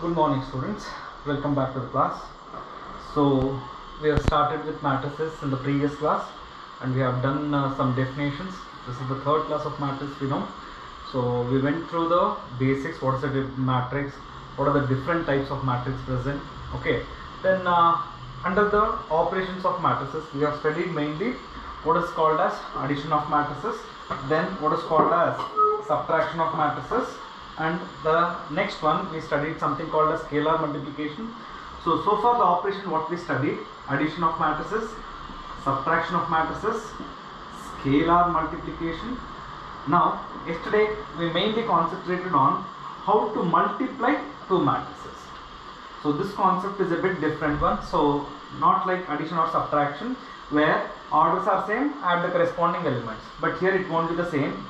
Good morning, students. Welcome back to the class. So we have started with matrices in the previous class and we have done some definitions. This is the third class of matrix we know. So we went through the basics. What is a matrix? What are the different types of matrix present? Okay. Then under the operations of matrices, we have studied mainly what is called as addition of matrices, then what is called as subtraction of matrices, and the next one we studied something called as scalar multiplication. So far the operation what we studied: addition of matrices, subtraction of matrices, scalar multiplication. Now yesterday we mainly concentrated on how to multiply two matrices. So this concept is a bit different one. So not like addition or subtraction where orders are same, add the corresponding elements, but here it won't be the same.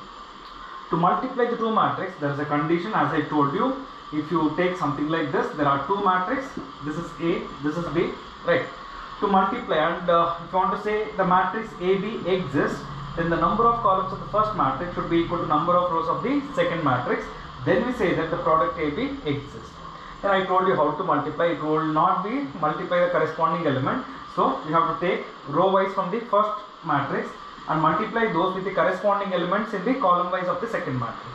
To multiply the two matrix, there is a condition, as I told you. If you take something like this, there are two matrix, this is A, this is B, right? To multiply, and if you want to say the matrix AB exists, then the number of columns of the first matrix should be equal to number of rows of the second matrix. Then we say that the product AB exists. Then I told you how to multiply. It will not be multiply the corresponding element. So you have to take row wise from the first matrix and multiply those with the corresponding elements in the column wise of the second matrix,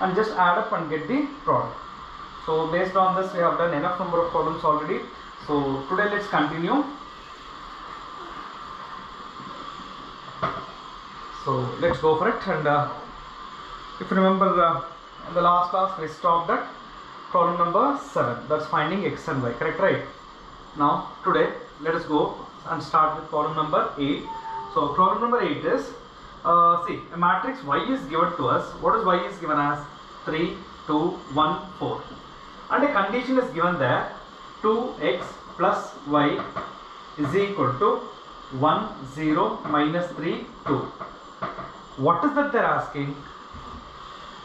and just add up and get the product. So based on this, we have done enough number of columns already. So today let's continue. So let's go for it. And if you remember, in the last class we stopped at problem number 7, that's finding x and y, correct, right? Now today let us go and start with problem number 8. So problem number 8 is, see, a matrix Y is given to us. What is Y is given as? 3, 2, 1, 4. And a condition is given there, 2x plus y is equal to 1, 0, minus 3, 2. What is that they are asking?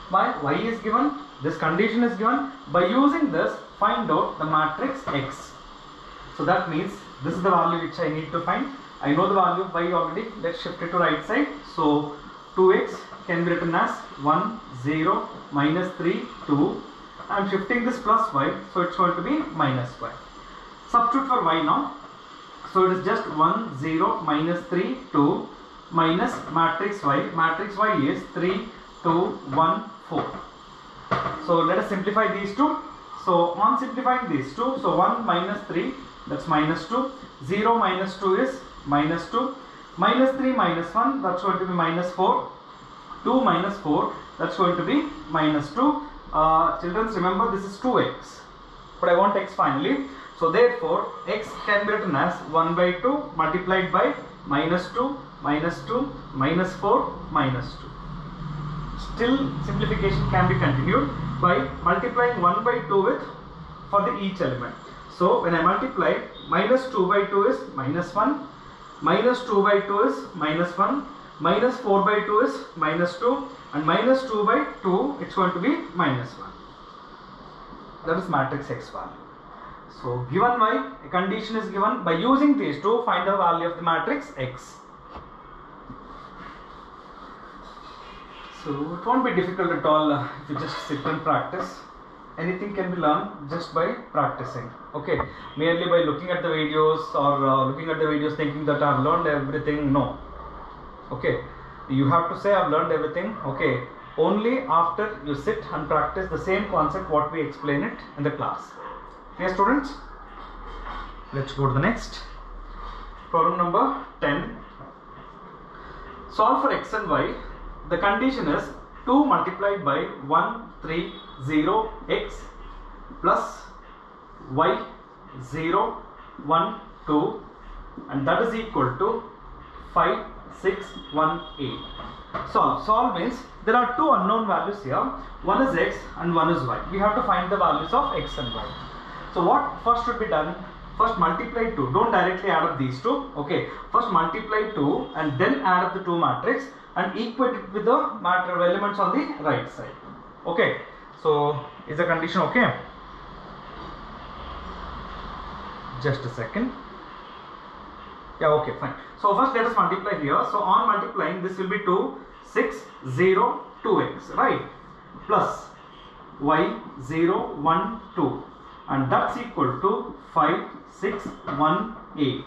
My Y is given, this condition is given. By using this, find out the matrix X. So that means this is the value which I need to find. I know the value of y already. Let's shift it to right side. So 2x can be written as 1, 0, minus 3, 2. I am shifting this plus y, so it's going to be minus y. Substitute for y now. So it is just 1, 0, minus 3, 2 minus matrix y. Matrix y is 3, 2, 1, 4. So let us simplify these two. So on simplifying these two, so 1 minus 3, that's minus 2. 0 minus 2 is minus 2, minus 3 minus 1, that's going to be minus 4, 2 minus 4, that's going to be minus 2. Children, remember this is 2x, but I want x finally. So therefore x can be written as 1 by 2 multiplied by minus 2, minus 2, minus 4, minus 2. Still simplification can be continued by multiplying 1 by 2 with for the each element. So when I multiply, minus 2 by 2 is minus 1, minus 2 by 2 is minus 1, minus 4 by 2 is minus 2, and minus 2 by 2 it's going to be minus 1. That is matrix X value. So given y, a condition is given. By using these two, find the value of the matrix X. So it won't be difficult at all if you just sit and practice. Anything can be learned just by practicing. Okay, merely by looking at the videos or looking at the videos thinking that I have learned everything. No. Okay, you have to say I have learned everything. Okay, only after you sit and practice the same concept what we explain it in the class. Clear, students? Let's go to the next. Problem number 10. Solve for x and y. The condition is 2 multiplied by 1, 3, 0, x plus y, 0, 1, 2, and that is equal to 5, 6, 1, 8. Solve means there are two unknown values here. One is x and one is y. We have to find the values of x and y. So what first should be done? First multiply 2. Don't directly add up these two. Okay. First multiply 2 and then add up the two matrix and equate it with the matter of elements on the right side. Okay. So is the condition okay? Just a second. Yeah, okay, fine. So first let us multiply here. So on multiplying, this will be 2, 6, 0, 2x, right? Plus y 0 1 2 and that's equal to 5, 6, 1, 8.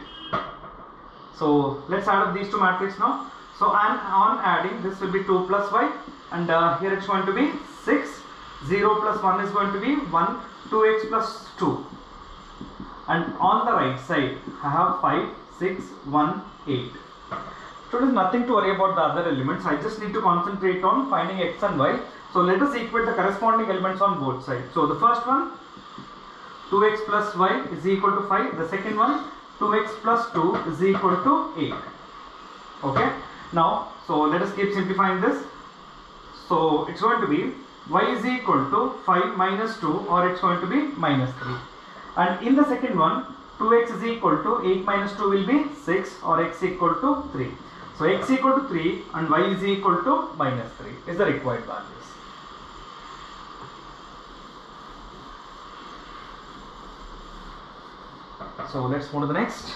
So let's add up these two matrices now. So on adding, this will be 2 plus y, and here it's going to be 6, 0 plus 1 is going to be 1, 2x plus 2. And on the right side, I have 5, 6, 1, 8. So there is nothing to worry about the other elements. I just need to concentrate on finding x and y. So let us equate the corresponding elements on both sides. So the first one, 2x plus y is equal to 5. The second one, 2x plus 2 is equal to 8. Okay. Now, so let us keep simplifying this. So it's going to be y is equal to 5 minus 2, or it's going to be minus 3. And in the second one, 2x is equal to 8 minus 2 will be 6, or x equal to 3. So x equal to 3 and y is equal to minus 3 is the required values. So let's move to the next.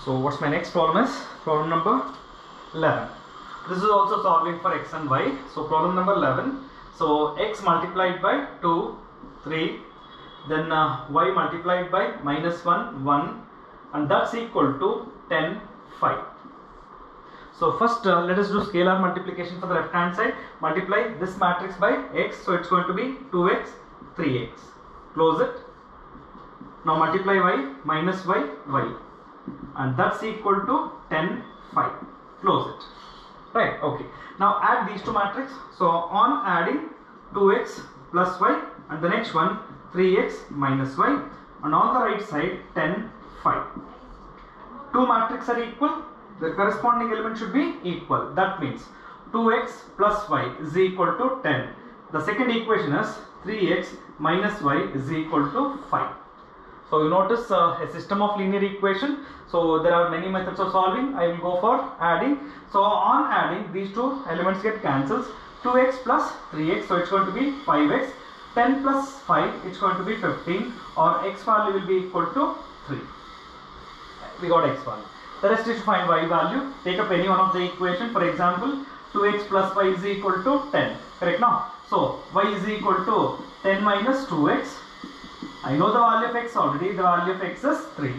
So what's my next problem is? Problem number 11. This is also solving for x and y. So problem number 11. So x multiplied by 2, 3. Then y multiplied by minus 1, 1. And that's equal to 10, 5. So first let us do scalar multiplication for the left hand side. Multiply this matrix by x. So it's going to be 2x, 3x. Close it. Now multiply y minus y, y. And that's equal to 10, 5. Close it. Right, okay. Now add these two matrices. So on adding 2x plus y, and the next one 3x minus y, and on the right side 10, 5. Two matrices are equal. The corresponding element should be equal. That means 2x plus y is equal to 10. The second equation is 3x minus y is equal to 5. So you notice a system of linear equation. So there are many methods of solving. I will go for adding. So on adding, these two elements get cancelled. 2x plus 3x, so it's going to be 5x. 10 plus 5, it's going to be 15, or x value will be equal to 3. We got x value. The rest is to find y value. Take up any one of the equation. For example, 2x plus y is equal to 10. Correct now? So y is equal to 10 minus 2x. I know the value of x already. The value of x is 3.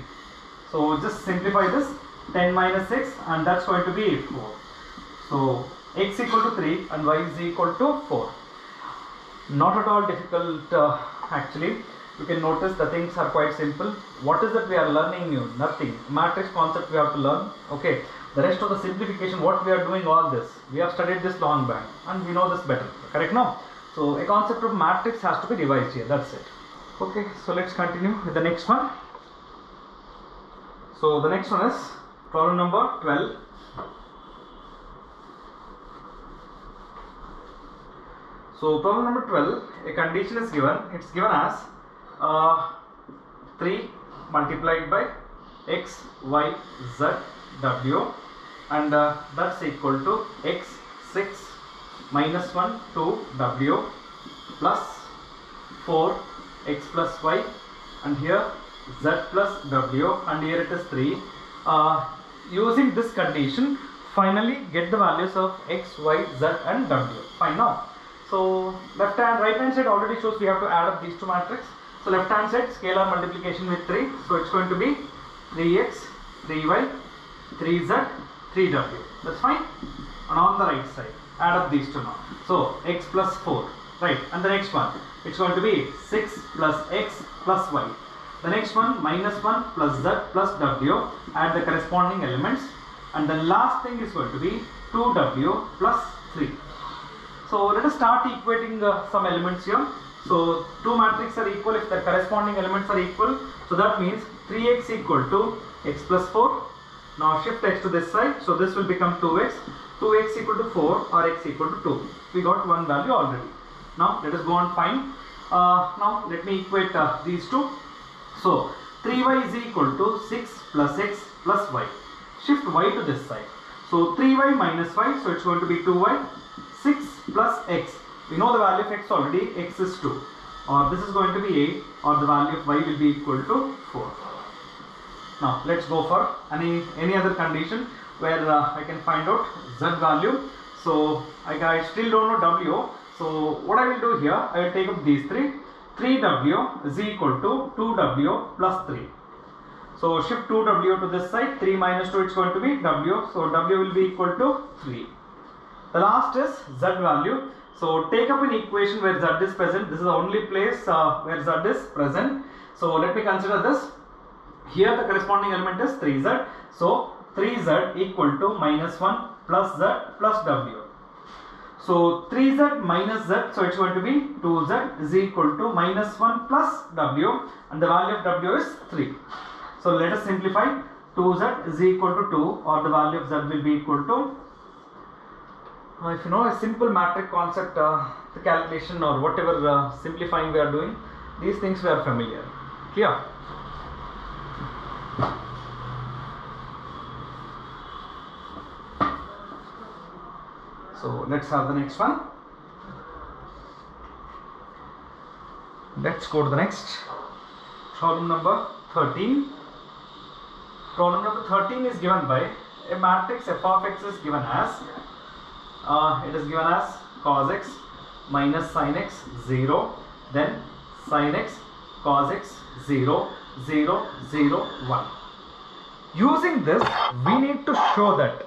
So just simplify this. 10 minus 6, and that's going to be 4. So x equal to 3 and y is equal to 4. Not at all difficult actually. You can notice the things are quite simple. What is that we are learning new? Nothing. Matrix concept we have to learn. Okay. The rest of the simplification, what we are doing all this. We have studied this long back and we know this better. Correct now? So a concept of matrix has to be revised here. That's it. Okay. So let's continue with the next one. So the next one is problem number 12. So problem number 12, a condition is given. It's given as 3 multiplied by x, y, z, w, and that's equal to x, 6 minus 1, 2, w plus 4 x plus y, and here z plus w, and here it is 3. Using this condition, finally get the values of x, y, z and w. Fine now. So left hand, right hand side already shows we have to add up these two matrices. So left hand side scalar multiplication with 3. So it's going to be 3x, 3y, 3z, 3w. That's fine. And on the right side, add up these two now. So x plus 4, right? And the next one, it's going to be 6 plus x plus y. The next one, minus 1 plus z plus w. Add the corresponding elements. And the last thing is going to be 2w plus 3. So let us start equating some elements here. So two matrices are equal if the corresponding elements are equal. So that means 3x equal to x plus 4. Now shift x to this side. So this will become 2x. 2x equal to 4 or x equal to 2. We got one value already. Now let us go on find. Now let me equate these two. So 3y is equal to 6 plus x plus y. Shift y to this side. So 3y minus y. So it's going to be 2y. 6 plus x. We know the value of x already. X is 2. Or this is going to be 8. Or the value of y will be equal to 4. Now let's go for any other condition. where I can find out z value. So I still don't know w. So what I will do here, I will take up these three. 3w is equal to 2w plus 3. So shift 2w to this side, 3 minus 2 it's going to be w. So w will be equal to 3. The last is z value. So take up an equation where z is present. This is the only place where z is present. So let me consider this. Here the corresponding element is 3z. So 3z equal to minus 1 plus z plus w. So 3z minus z, so it's going to be 2z is equal to minus 1 plus w, and the value of w is 3. So let us simplify. 2z is equal to 2, or the value of z will be equal to, if you know a simple matrix concept, the calculation or whatever simplifying we are doing, these things we are familiar. Clear? So let's have the next one. Let's go to the next. Problem number 13. Problem number 13 is given by a matrix f of x is given as, it is given as cos x minus sin x 0, then sin x cos x 0, 0, 0, 1. Using this, we need to show that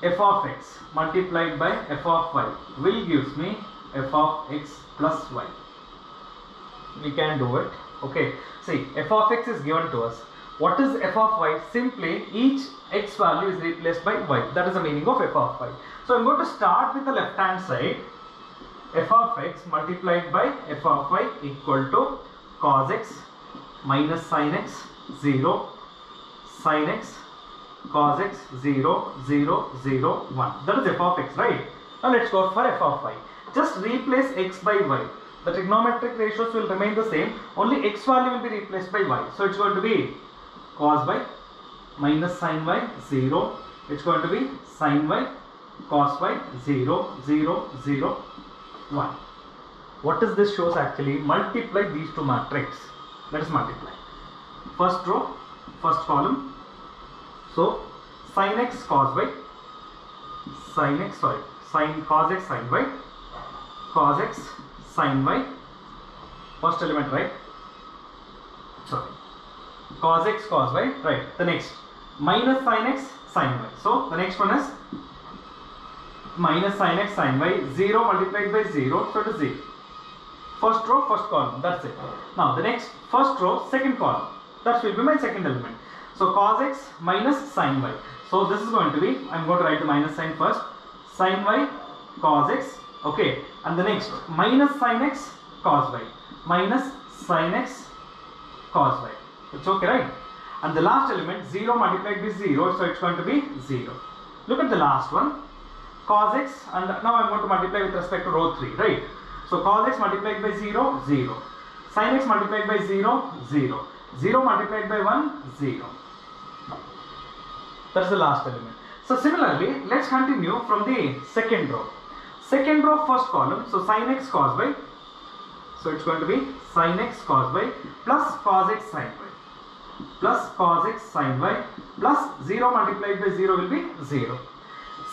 f of x multiplied by f of y will gives me f of x plus y. We can do it. Okay, see, f of x is given to us. What is f of y? Simply each x value is replaced by y. That is the meaning of f of y. So I am going to start with the left hand side. F of x multiplied by f of y equal to cos x minus sin x 0, sin x cos x 0, 0, 0, 1. That is f of x, right? Now let's go for f of y. Just replace x by y. The trigonometric ratios will remain the same. Only x value will be replaced by y. So it's going to be cos y minus sin y 0. It's going to be sin y cos y 0, 0, 0, 1. What is this shows actually? Multiply these two matrices. Let us multiply. First row, first column. So sin x cos y, sin x, sorry, sin cos x sin y, cos x sin y, first element, right? Sorry, cos x cos y, right? The next minus sin x sin y. So the next one is minus sin x sin y, 0 multiplied by 0, so it is 0. First row, first column, that's it. Now the next first row, second column, that will be my second element. So cos x minus sin y. So this is going to be, I am going to write the minus sign first, sin y cos x, okay, and the next minus sin x cos y, minus sin x cos y. It's okay, right? And the last element 0 multiplied by 0, so it's going to be 0. Look at the last one, cos x, and now I'm going to multiply with respect to row 3, right? So cos x multiplied by 0, 0, sin x multiplied by 0, 0, 0 multiplied by 1, 0. That's the last element. So similarly, let's continue from the second row. Second row, first column, so sin x cos y, so it's going to be sin x cos y plus cos x sin y plus cos x sin y plus 0 multiplied by 0 will be 0.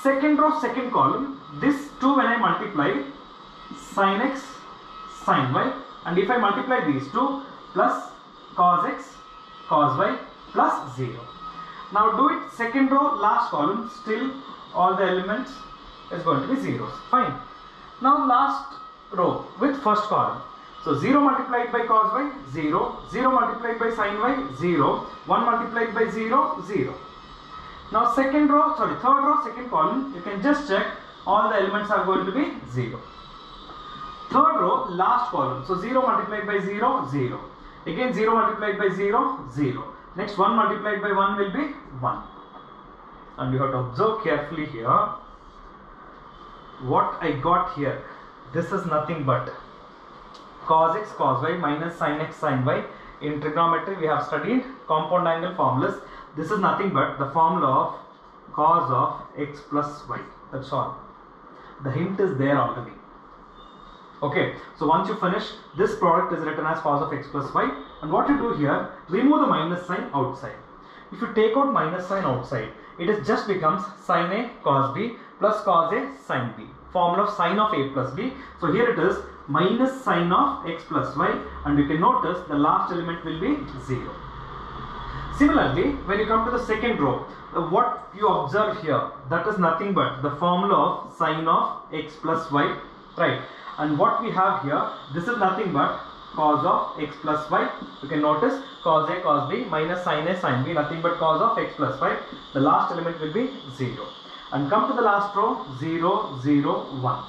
Second row, second column, this 2 when I multiply, sin x sin y, and if I multiply these two plus cos x cos y plus 0. Now do it second row, last column, still all the elements is going to be zeros. Fine. Now last row with first column. So 0 multiplied by cos y, 0, 0 multiplied by sin y, 0, 1 multiplied by 0, 0. Now second row, sorry, third row, second column, you can just check all the elements are going to be 0. Third row, last column, so 0 multiplied by 0, 0. Again 0 multiplied by 0, 0. Next 1 multiplied by 1 will be 1. And you have to observe carefully here. What I got here, this is nothing but cos x cos y minus sin x sin y. In trigonometry we have studied compound angle formulas. This is nothing but the formula of cos of x plus y. That's all. The hint is there already. Okay, so once you finish, this product is written as cos of x plus y, and what you do here, remove the minus sign outside. if you take out minus sign outside, it is just becomes sin A cos B plus cos A sin B. Formula of sin of A plus B. So here it is minus sin of x plus y, and you can notice the last element will be 0. Similarly, when you come to the second row, what you observe here, that is nothing but the formula of sin of x plus y, right? And what we have here, this is nothing but cos of x plus y. You can notice cos A cos B minus sin A sin B, nothing but cos of x plus y. The last element will be 0. And come to the last row, 0, 0, 1.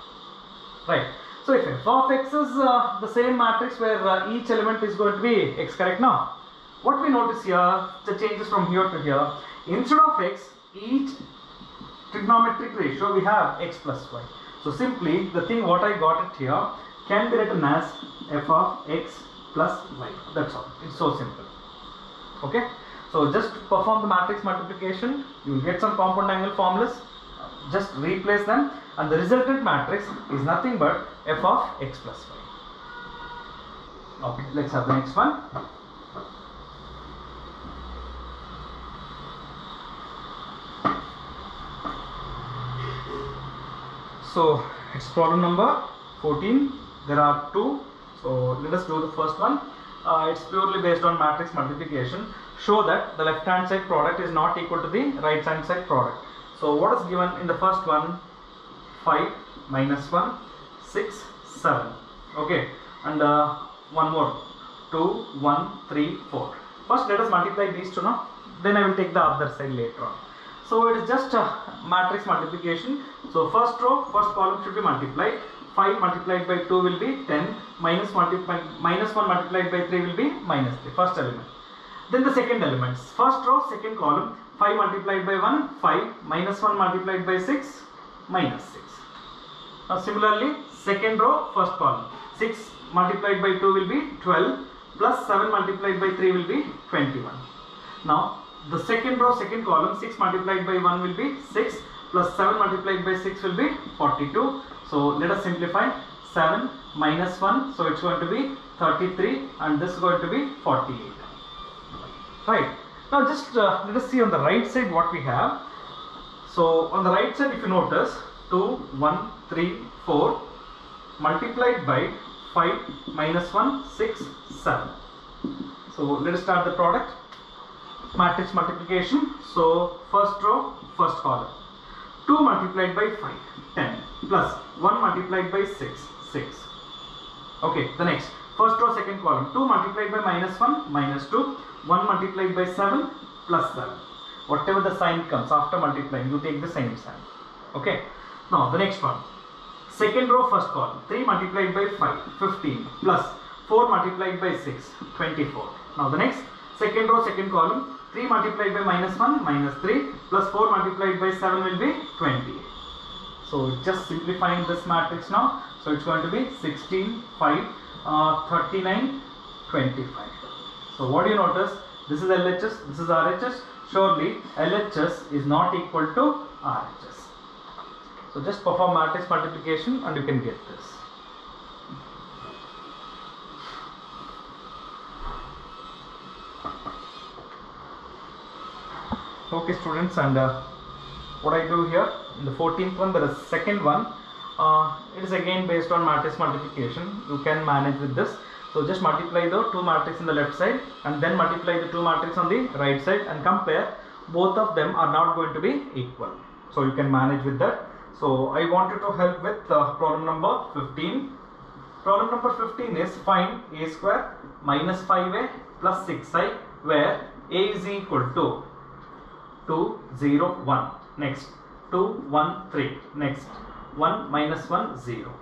Right. So if f of x is the same matrix where each element is going to be x, correct now? What we notice here, the changes from here to here, instead of x, each trigonometric ratio we have x plus y. So simply the thing what I got it here can be written as f of x plus y. That's all. It's so simple. Okay. So just perform the matrix multiplication. You will get some compound angle formulas. Just replace them, and the resultant matrix is nothing but f of x plus y. Okay. Let's have the next one. So it's problem number 14. There are two. So let us do the first one. It's purely based on matrix multiplication. Show that the left hand side product is not equal to the right hand side product. So what is given in the first one? 5 minus 1, 6, 7. Okay. And one more. 2, 1, 3, 4. First let us multiply these two now. Then I will take the other side later on. So it is just matrix multiplication. So first row, first column should be multiplied. 5 multiplied by 2 will be 10. Minus 1 multiplied by 3 will be minus 3. First element. Then the second elements. First row, second column. 5 multiplied by 1, 5. Minus 1 multiplied by 6, minus 6. Now similarly, second row, first column. 6 multiplied by 2 will be 12. Plus 7 multiplied by 3 will be 21. Now the second row, second column, 6 multiplied by 1 will be 6, plus 7 multiplied by 6 will be 42. So let us simplify. 7 minus 1, so it's going to be 33, and this is going to be 48. Right. Now just let us see on the right side what we have. So on the right side, if you notice, 2, 1, 3, 4 multiplied by 5 minus 1, 6, 7. So let us start the product. Matrix multiplication. So first row, first column. 2 multiplied by 5, 10, plus 1 multiplied by 6, 6. Okay, the next. First row, second column. 2 multiplied by minus 1, minus 2. 1 multiplied by 7, plus 7. Whatever the sign comes after multiplying, you take the same sign. Okay. Now the next one. Second row, first column. 3 multiplied by 5, 15, plus 4 multiplied by 6, 24. Now the next. Second row, second column. 3 multiplied by minus 1, minus 3, plus 4 multiplied by 7 will be 28. So just simplifying this matrix now. So it's going to be 16, 5, 39, 25. So what do you notice? This is LHS, this is RHS. Surely LHS is not equal to RHS. So just perform matrix multiplication and you can get this. Okay students, and what I do here in the 14th one, the second one, it is again based on matrix multiplication. You can manage with this. So just multiply the two matrices in the left side and then multiply the two matrices on the right side and compare. Both of them are not going to be equal. So you can manage with that. So I want you to help with problem number 15. Problem number 15 is find a square minus 5a plus 6i where a is equal to 2, 0, 1. Next 2, 1, 3. Next 1, minus 1, 0.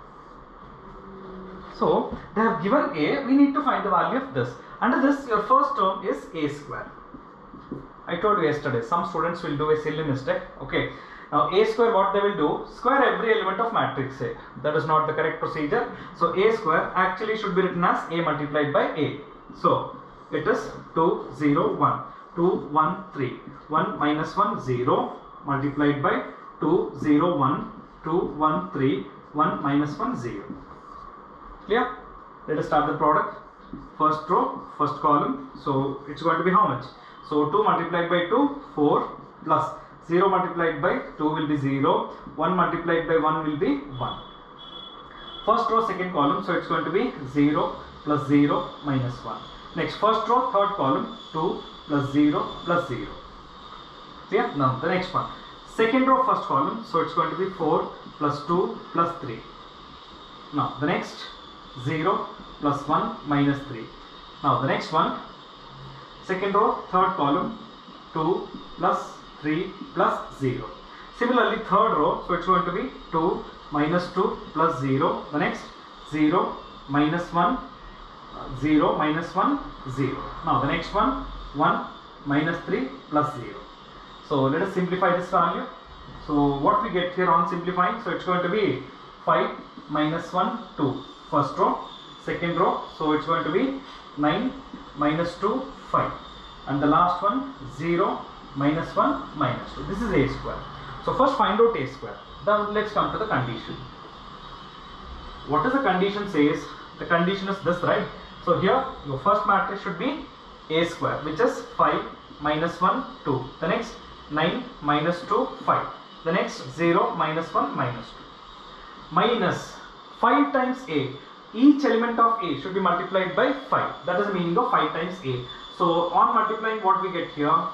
So they have given a, we need to find the value of this. Under this, your first term is a square. I told you yesterday, some students will do a silly mistake. Okay. Now a square, what they will do, square every element of matrix A. That is not the correct procedure. So a square actually should be written as a multiplied by a. So it is 2, 0, 1. 2, 1, 3. 1 minus 1, 0 multiplied by 2, 0, 1. 2, 1, 3. 1 minus 1, 0. Clear? Let us start the product. First row, first column. So it's going to be how much? So 2 multiplied by 2, 4, plus 0 multiplied by 2 will be 0, 1 multiplied by 1 will be 1. First row, second column, so it's going to be 0 plus 0 minus 1. Next, first row, third column, 2 plus 0 plus 0. Yeah, now the next one. Second row, first column, so it's going to be 4 plus 2 plus 3. Now the next, 0 plus 1 minus 3. Now the next one, second row, third column, 2 plus 3 plus 0. Similarly, third row, so it's going to be 2 minus 2 plus 0. The next, 0 minus 1, 0 minus 1, 0. Now the next one, 1 minus 3 plus 0. So let us simplify this value. So what we get here on simplifying, so it's going to be 5 minus 1, 2. First row, second row, so it's going to be 9 minus 2, 5. And the last one, 0 minus 1 minus 2. This is a square. So first find out a square. Then let's come to the condition. What is the condition says? The condition is this, right? So here your first matrix should be a square, which is 5 minus 1, 2. The next 9 minus 2, 5. The next 0 minus 1 minus 2. Minus 5 times a. Each element of a should be multiplied by 5. That is the meaning of 5 times a. So on multiplying, what we get here?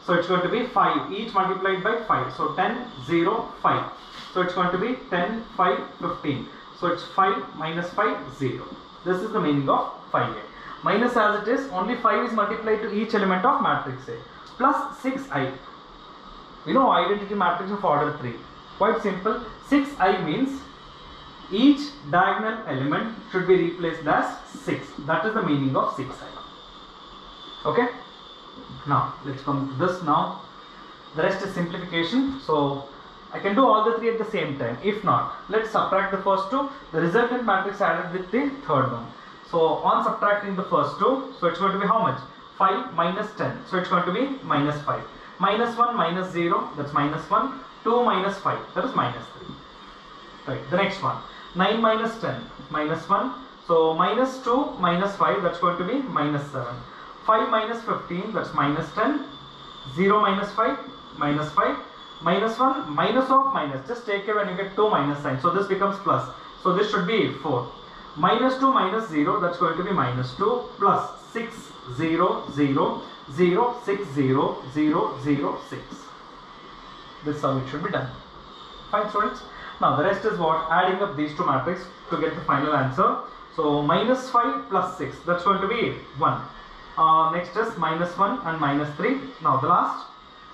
So it's going to be 5. Each multiplied by 5. So 10, 0, 5. So it's going to be 10, 5, 15. So it's 5 minus 5, 0. This is the meaning of 5a. Minus as it is, only 5 is multiplied to each element of matrix A. Plus 6i. You know identity matrix of order 3. Quite simple. 6i means each diagonal element should be replaced as 6. That is the meaning of 6i. Okay. Now let's come to this now. The rest is simplification. So I can do all the three at the same time. If not, let's subtract the first two. The resultant matrix added with the third one. So on subtracting the first two, so it's going to be how much? 5 minus 10. So it's going to be minus 5. Minus 1 minus 0, that's minus 1. 2 minus 5, that is minus 3. Right, the next one. 9 minus 10, minus 1. So minus 2 minus 5, that's going to be minus 7. 5 minus 15, that's minus 10. 0 minus 5, minus 5. Minus 1, minus of minus. Just take care when you get 2 minus sign. So this becomes plus. So this should be 4. Minus 2 minus 0, that's going to be minus 2. Plus 6, 0, 0, 0, 6, 0, 0, 0, 6. This is how it should be done. Fine, students. Now the rest is what? Adding up these two matrices to get the final answer. So minus 5 plus 6, that's going to be 1. Next is minus 1 and minus 3. Now the last,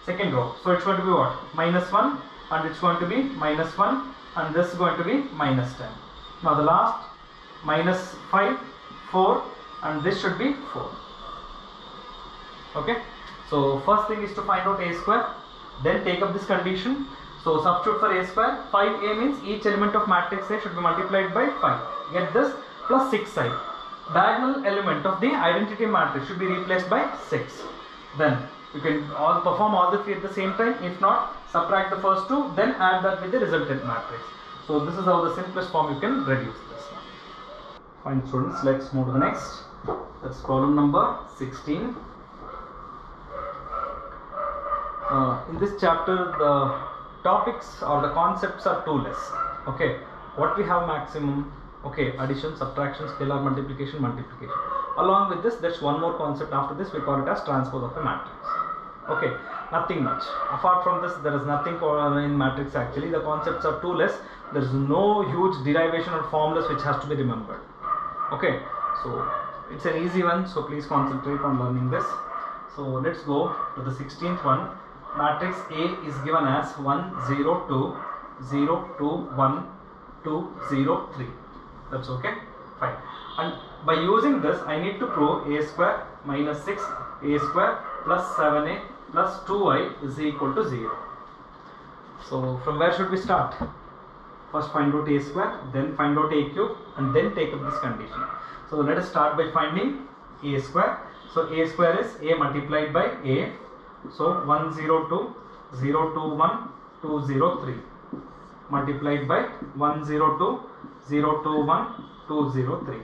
second row. So it's going to be what? Minus 1 and it's going to be minus 1 and this is going to be minus 10. Now the last, minus 5, 4 and this should be 4. Okay. So first thing is to find out a square. Then take up this condition. So substitute for a square. 5a means each element of matrix A should be multiplied by 5. Get this, plus 6i. Diagonal element of the identity matrix should be replaced by 6. Then you can perform all the three at the same time. If not, subtract the first two, then add that with the resultant matrix. So this is how the simplest form you can reduce this. Fine, students, let's move to the next. That's problem number 16. In this chapter, the topics or the concepts are two less. Okay, what we have maximum? Okay, addition, subtraction, scalar multiplication, multiplication. Along with this, there's one more concept after this. We call it as transpose of a matrix. Okay, nothing much. Apart from this, there is nothing in matrix actually. The concepts are too less. There is no huge derivation or formulas which has to be remembered. Okay, so it's an easy one. So please concentrate on learning this. So let's go to the 16th one. Matrix A is given as 1, 0, 2, 0, 2, 1, 2, 0, 3. That's okay? Fine. And by using this, I need to prove a square minus 6, a square plus 7a plus 2i is equal to 0. So from where should we start? First find out a square, then find out a cube, and then take up this condition. So let us start by finding a square. So a square is a multiplied by a. So 1, 0, 2, 0, 2, 1, 2, 0, 3 multiplied by 1, 0, 2, 0, 2, 1, 2, 0, 3.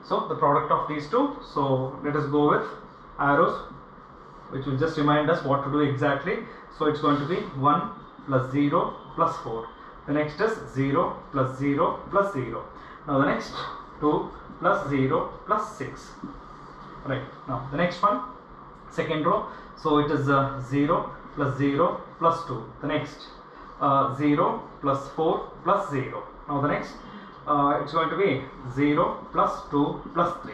So the product of these two. So let us go with arrows which will just remind us what to do exactly. So it's going to be 1 plus 0 plus 4. The next is 0 plus 0 plus 0. Now the next 2 plus 0 plus 6. Right. Now the next one, second row. So it is 0 plus 0 plus 2. The next 0 plus 4 plus 0. Now the next it's going to be 0 plus 2 plus 3.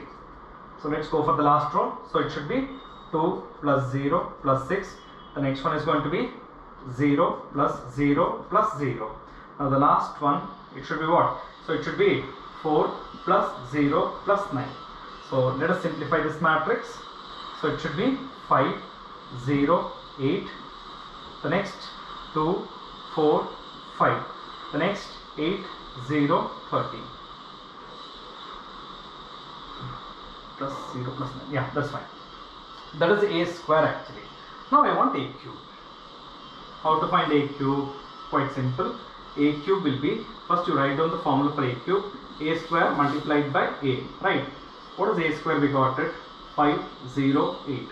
So let's go for the last row. So it should be 2 plus 0 plus 6. The next one is going to be 0 plus 0 plus 0. Now the last one, it should be what? So it should be 4 plus 0 plus 9. So let us simplify this matrix. So it should be 5, 0, 8. The next 2, 4, 5. The next 8, 0, 13. Plus 0 plus 9. Yeah, that's fine. That is a square actually. Now I want a cube. How to find a cube? Quite simple. A cube will be, first you write down the formula for a cube. A square multiplied by a. Right. What is a square? We got it. 5, 0, 8.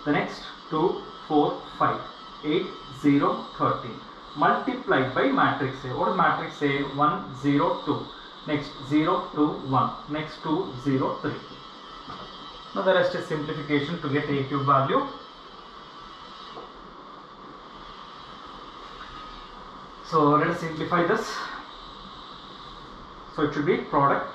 The next 2, 4, 5. 8, 0, 13. Multiplied by matrix A. What is matrix A? 1, 0, 2. Next 0, 2, 1. Next 2, 0, 3. Now the rest is simplification to get a cube value. So let us simplify this. So it should be product.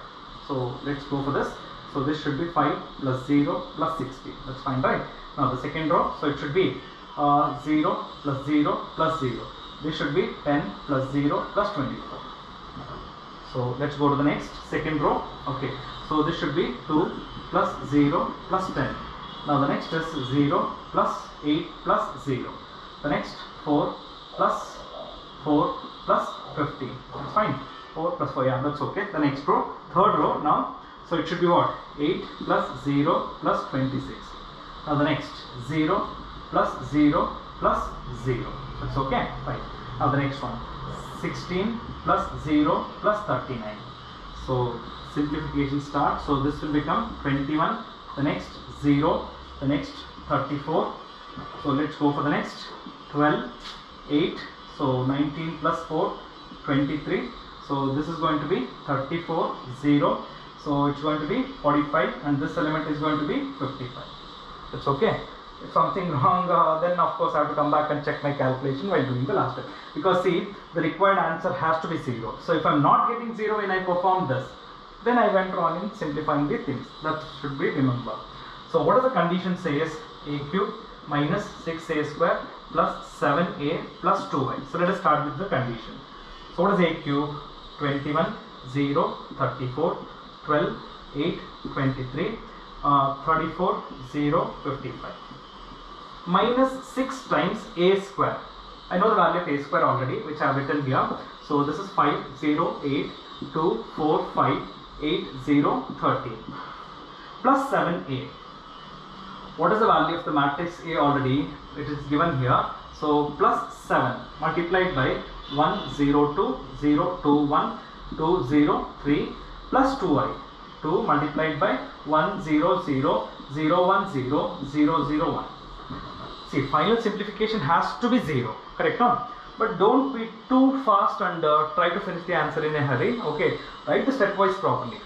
So let's go for this. So this should be 5 plus 0 plus 60. That's fine, right? Now the second row. So it should be 0 plus 0 plus 0. This should be 10 plus 0 plus 24. So let's go to the next second row. Okay. So this should be 2 plus 0 plus 10. Now the next is 0 plus 8 plus 0. The next 4 plus 4 plus 15. That's fine. 4 plus 4. Yeah, that's okay. The next row. Third row now. So it should be what? 8 plus 0 plus 26. Now the next 0 plus 0 plus 0. That's okay. Fine. Now the next one. 16 plus 0 plus 39. So simplification starts. So this will become 21. The next 0. The next 34. So let's go for the next 12. 8. So 19 plus 4. 23. So this is going to be 34. 0. So it's going to be 45 and this element is going to be 55. It's okay. If something wrong, then of course I have to come back and check my calculation while doing the last step. Because see, the required answer has to be 0. So if I'm not getting 0 when I perform this, then I went wrong in simplifying the things. That should be remembered. So what does the condition says? A cube minus 6a square plus 7a plus 2y. So let us start with the condition. So what is a cube? 21, 0, 34, 12, 8, 23, 34, 0, 55. Minus 6 times a square. I know the value of a square already, which I have written here. So this is 5, 0, 8, 2, 4, 5, 8, 0, 13. Plus 7a. What is the value of the matrix A already? It is given here. So plus 7 multiplied by 1, 0, 2, 0, 2, 1, 2, 0, 3 plus 2i. 2 multiplied by 1, 0, 0, 0, 1, 0, 0, 0, 1. See, final simplification has to be 0. Correct, no? But don't be too fast and try to finish the answer in a hurry. Okay, write the stepwise properly.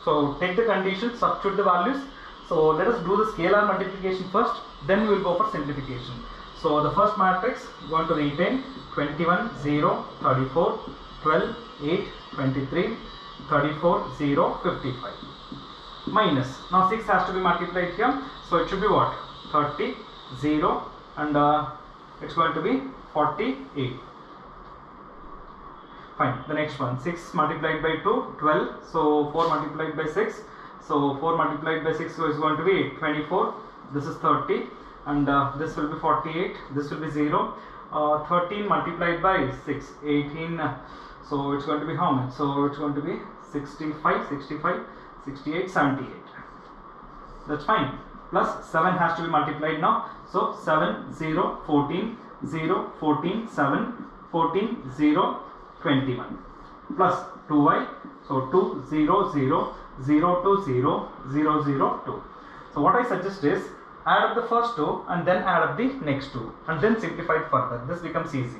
So take the conditions, substitute the values. So let us do the scalar multiplication first, then we will go for simplification. So the first matrix going to retain 21, 0, 34, 12, 8, 23, 34, 0, 55. Minus, now 6 has to be multiplied here. So it should be what? 30, 0 and it's going to be 48. Fine. The next one, 6 multiplied by 2, 12. So 4 multiplied by 6. So 4 multiplied by 6 is going to be 24. This is 30 and this will be 48. This will be 0. 13 multiplied by 6, 18. So it's going to be how much? So it's going to be 65, 65, 68, 78. That's fine. Plus 7 has to be multiplied now. So 7, 0, 14, 0, 14, 7, 14, 0, 21. Plus 2y. So 2, 0, 0, 0, 2, 0, 0, 0, 2. So what I suggest is add up the first two and then add up the next two and then simplify it further. This becomes easy.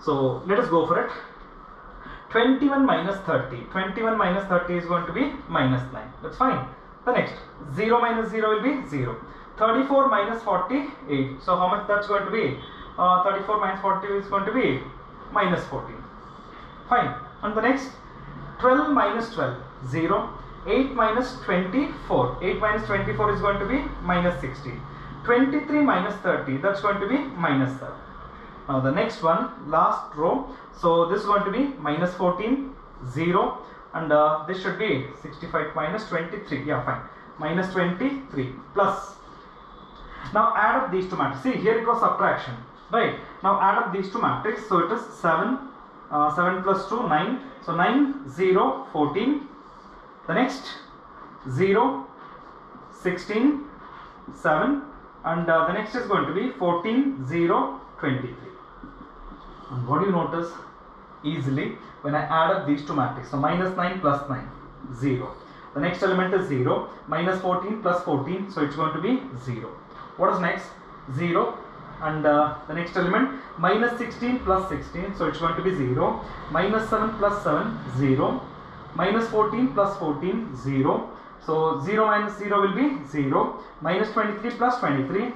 So let us go for it. 21 minus 30. 21 minus 30 is going to be minus 9. That's fine. The next 0 minus 0 will be 0. 34 minus 48. So how much that's going to be? 34 minus 40 is going to be minus 14. Fine. And the next 12 minus 12. 0. 8 minus 24. 8 minus 24 is going to be minus 60. 23 minus 30. That's going to be minus 7. Now the next one, last row. So this is going to be minus 14, 0, and this should be 65 minus 23. Yeah, fine. Minus 23 plus. Now add up these two matrices. See, here it was subtraction, right? Now add up these two matrices. So it is 7, 7 plus 2, 9. So 9, 0, 14. The next 0, 16, 7, and the next is going to be 14, 0, 23. And what do you notice? Easily when I add up these two matrices. So minus 9 plus 9, 0. The next element is 0. Minus 14 plus 14, so it's going to be 0. What is next? 0. And the next element minus 16 plus 16, so it's going to be 0. Minus 7 plus 7, 0. Minus 14 plus 14, 0. So 0 minus 0 will be 0. Minus 23 plus 23.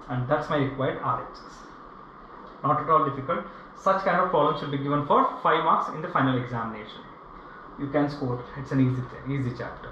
And that's my required RHS. Not at all difficult. Such kind of problems should be given for 5 marks in the final examination. You can score. It's an easy chapter.